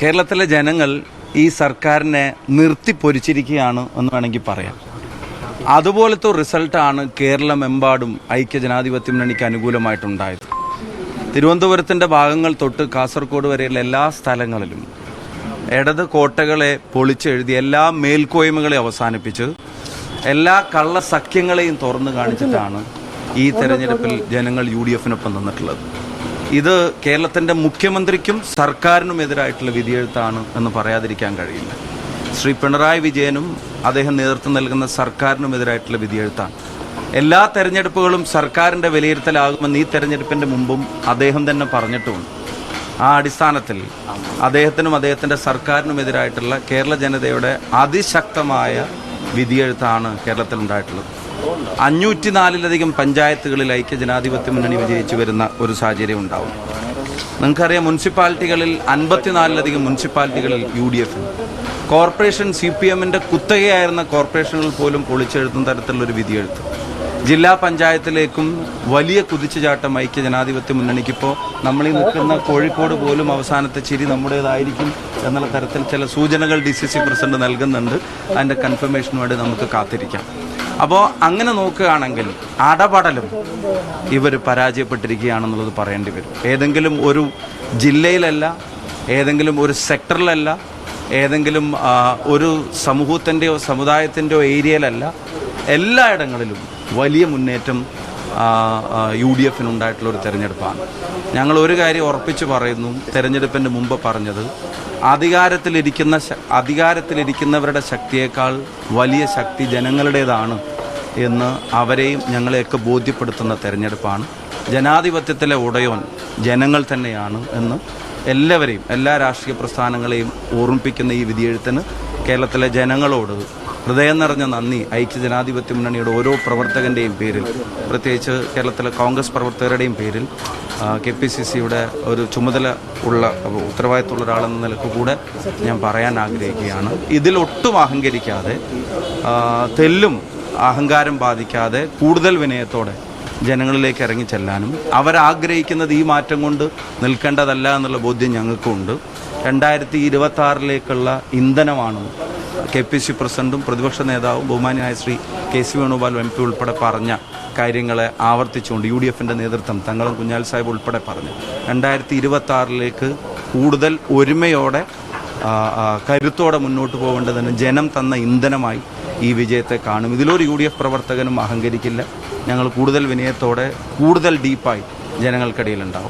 കേരളത്തിലെ ജനങ്ങൾ ഈ സർക്കാരിനെ നിർത്തിപ്പൊരിച്ചിരിക്കുകയാണ് എന്ന് വേണമെങ്കിൽ പറയാം. അതുപോലത്തെ റിസൾട്ടാണ് കേരളമെമ്പാടും ഐക്യജനാധിപത്യ മുന്നണിക്ക് അനുകൂലമായിട്ടുണ്ടായത്. തിരുവനന്തപുരത്തിൻ്റെ ഭാഗങ്ങൾ തൊട്ട് കാസർഗോഡ് വരെയുള്ള എല്ലാ സ്ഥലങ്ങളിലും ഇടത് കോട്ടകളെ പൊളിച്ചെഴുതി എല്ലാ മേൽക്കോയ്മകളെ അവസാനിപ്പിച്ച് എല്ലാ കള്ള സഖ്യങ്ങളെയും തുറന്നു കാണിച്ചിട്ടാണ് ഈ തെരഞ്ഞെടുപ്പിൽ ജനങ്ങൾ UDFനൊപ്പം നിന്നിട്ടുള്ളത്. ഇത് കേരളത്തിൻ്റെ മുഖ്യമന്ത്രിക്കും സർക്കാരിനും എതിരായിട്ടുള്ള വിധിയെഴുത്താണ് എന്ന് പറയാതിരിക്കാൻ കഴിയില്ല. ശ്രീ പിണറായി വിജയനും അദ്ദേഹം നേതൃത്വം നൽകുന്ന സർക്കാരിനും എതിരായിട്ടുള്ള വിധിയെഴുത്താണ്. എല്ലാ തെരഞ്ഞെടുപ്പുകളും സർക്കാരിൻ്റെ വിലയിരുത്തലാകുമെന്ന് ഈ തെരഞ്ഞെടുപ്പിൻ്റെ മുമ്പും അദ്ദേഹം തന്നെ പറഞ്ഞിട്ടുമുണ്ട്. ആ അടിസ്ഥാനത്തിൽ അദ്ദേഹത്തിനും അദ്ദേഹത്തിൻ്റെ സർക്കാരിനും എതിരായിട്ടുള്ള കേരള ജനതയുടെ അതിശക്തമായ വിധിയെഴുത്താണ് കേരളത്തിലുണ്ടായിട്ടുള്ളത്. 504-ലധികം പഞ്ചായത്തുകളിൽ ഐക്യജനാധിപത്യ മുന്നണി വിജയിച്ചു വരുന്ന ഒരു സാഹചര്യം ഉണ്ടാവും. നിങ്ങൾക്കറിയാം, മുനിസിപ്പാലിറ്റികളിൽ 54-ലധികം മുനിസിപ്പാലിറ്റികളിൽ UDF, കോർപ്പറേഷൻ CPMൻ്റെ കുത്തകയായിരുന്ന കോർപ്പറേഷനുകൾ പോലും പൊളിച്ചെഴുത്തുന്ന തരത്തിലുള്ളൊരു വിധിയെഴുത്ത്. ജില്ലാ പഞ്ചായത്തിലേക്കും വലിയ കുതിച്ചുചാട്ടം ഐക്യജനാധിപത്യ മുന്നണിക്കിപ്പോൾ നമ്മളീ നിൽക്കുന്ന കോഴിക്കോട് പോലും അവസാനത്തെ ചിരി നമ്മുടേതായിരിക്കും എന്നുള്ള തരത്തിൽ ചില സൂചനകൾ DCC പ്രസിഡന്റ് നൽകുന്നുണ്ട്. അതിൻ്റെ കൺഫർമേഷന് വേണ്ടി നമുക്ക് കാത്തിരിക്കാം. അപ്പോൾ അങ്ങനെ നോക്കുകയാണെങ്കിൽ അടപടലും ഇവർ പരാജയപ്പെട്ടിരിക്കുകയാണെന്നുള്ളത് പറയേണ്ടി വരും. ഏതെങ്കിലും ഒരു ജില്ലയിലല്ല, ഏതെങ്കിലും ഒരു സെക്ടറിലല്ല, ഏതെങ്കിലും ഒരു സമൂഹത്തിൻ്റെയോ സമുദായത്തിൻ്റെയോ ഏരിയയിലല്ല, എല്ലായിടങ്ങളിലും വലിയ മുന്നേറ്റം UDFനുണ്ടായിട്ടുള്ളൊരു തെരഞ്ഞെടുപ്പാണ്. ഞങ്ങൾ ഒരു കാര്യം ഉറപ്പിച്ച് പറയുന്നു, തെരഞ്ഞെടുപ്പിൻ്റെ മുമ്പ് പറഞ്ഞത്, അധികാരത്തിലിരിക്കുന്നവരുടെ ശക്തിയേക്കാൾ വലിയ ശക്തി ജനങ്ങളുടേതാണ് എന്ന് അവരെയും ഞങ്ങളെയൊക്കെ ബോധ്യപ്പെടുത്തുന്ന തെരഞ്ഞെടുപ്പാണ്. ജനാധിപത്യത്തിലെ ഉടയോൻ ജനങ്ങൾ തന്നെയാണ് എന്ന് എല്ലാവരെയും, എല്ലാ രാഷ്ട്രീയ പ്രസ്ഥാനങ്ങളെയും ഓർമ്മിപ്പിക്കുന്ന ഈ വിധിയെഴുത്തിന് കേരളത്തിലെ ജനങ്ങളോട് ഹൃദയം നിറഞ്ഞ നന്ദി ഐക്യജനാധിപത്യ മുന്നണിയുടെ ഓരോ പ്രവർത്തകൻ്റെയും പേരിൽ, പ്രത്യേകിച്ച് കേരളത്തിലെ കോൺഗ്രസ് പ്രവർത്തകരുടെയും പേരിൽ, KPCCയുടെ ഒരു ഉത്തരവാദിത്തമുള്ള ഒരാളെന്ന നിലക്ക് കൂടെ ഞാൻ പറയാൻ ആഗ്രഹിക്കുകയാണ്. ഇതിലൊട്ടും അഹങ്കരിക്കാതെ, തെല്ലും അഹങ്കാരം ബാധിക്കാതെ, കൂടുതൽ വിനയത്തോടെ ജനങ്ങളിലേക്ക് ഇറങ്ങിച്ചെല്ലാനും അവരാഗ്രഹിക്കുന്നത് ഈ മാറ്റം കൊണ്ട് നിൽക്കേണ്ടതല്ല എന്നുള്ള ബോധ്യം ഞങ്ങൾക്കുണ്ട്. 2026-ലേക്കുള്ള ഇന്ധനമാണ് KPC പ്രസിഡന്റും പ്രതിപക്ഷ നേതാവും ബഹുമാന്യനായ ശ്രീ KC വേണുഗോപാൽ MP ഉൾപ്പെടെ പറഞ്ഞ കാര്യങ്ങളെ ആവർത്തിച്ചുകൊണ്ട് UDFൻ്റെ നേതൃത്വം തങ്ങളും കുഞ്ഞാൽ സാഹിബ് ഉൾപ്പെടെ പറഞ്ഞു. 2026-ലേക്ക് കൂടുതൽ ഒരുമയോടെ കരുത്തോടെ മുന്നോട്ട് പോകേണ്ടതിന് ജനം തന്ന ഇന്ധനമായി ഈ വിജയത്തെ കാണും. ഇതിലൊരു UDF പ്രവർത്തകനും അഹങ്കരിക്കില്ല. ഞങ്ങൾ കൂടുതൽ വിനയത്തോടെ, കൂടുതൽ ഡീപ്പായി ജനങ്ങൾക്കിടയിലുണ്ടാവും.